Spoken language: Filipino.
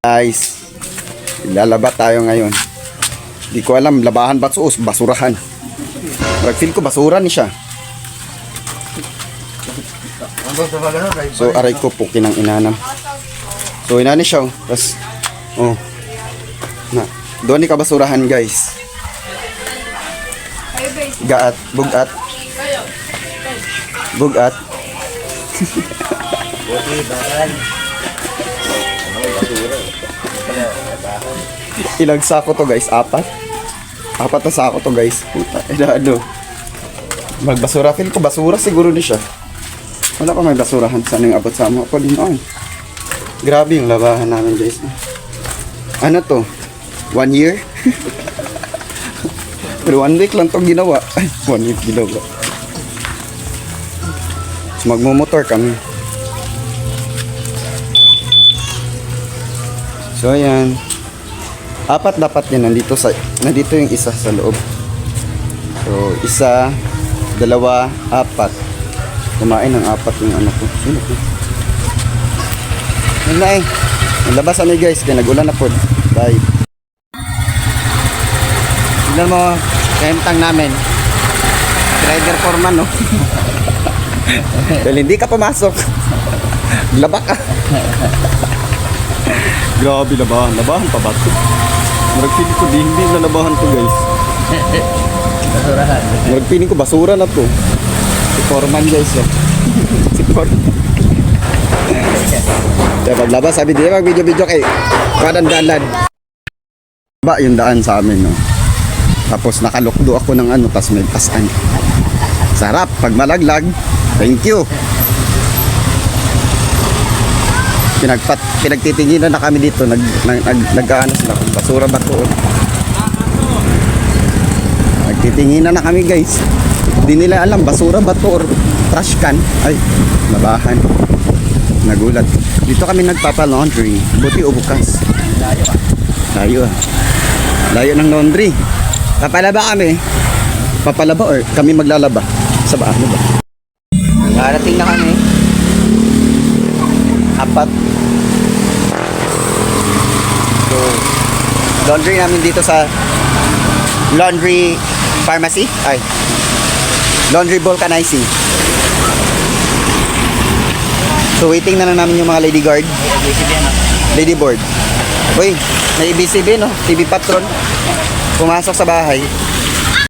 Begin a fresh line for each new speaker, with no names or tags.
Guys, lalaba tayo ngayon. Di ko alam, labahan ba suos, basurahan. Feel ko basura ni siya. So aray ko po kinang inanam. So inani siya. Tapos, na, doon ni ka basurahan guys. Gaat, bugat. Bugat. Ilang sako to guys? Apat na sako to guys. Puta, ano. Magbasura. Feel ko basura siguro ni siya. Wala pa may basurahan. Sana yung abot sa mo ko din on. Grabe yung labahan namin guys. Ano to? 1 year? Pero 1 week lang to ginawa. Ay, 1 week ginawa. So, magmumotor kami. So ayan. Apat dapat yan nandito yung isa sa loob. So isa, dalawa, apat. Kumain ng apat yung anak ko. Sino ko? Yun na eh. Nalabasan eh guys. Kaya nag-ulan na po. Bye. Tignan mo. Kayentang namin. Driver foreman no. Dahil hindi ka pumasok. Laba ka. Grabe labahan. Labahan pa ba ito? Maragpili ko din. Hindi na labahan to guys.
Basurahan.
Maragpili ko basura na to. Si foreman guys. Si foreman. Kaya paglabas sabi di mag-video-video kay kanan-dalan. Ba yung daan sa amin no. Tapos nakalukdo ako ng ano. Tapos may pasan. Sarap pag malaglag. Thank you. Pinagtitinginan na kami dito. Nagkaano sila kung basura ba to. Nagtitinginan na kami guys. Hindi nila alam basura ba to or trash can. Ay, labahan. Nagulat. Dito kami nagpapa-laundry. Buti o bukas. Layo ah. Layo ng laundry. Papalaba kami. Papalaba or kami maglalaba. Sa ba? Ano ba? Narating na kami. Apat. So, laundry namin dito sa laundry pharmacy. Ay. Laundry vulcanizing. So, waiting na namin yung mga lady guard. Lady board. Uy, may BCB no? TV Patron. Pumasok sa bahay.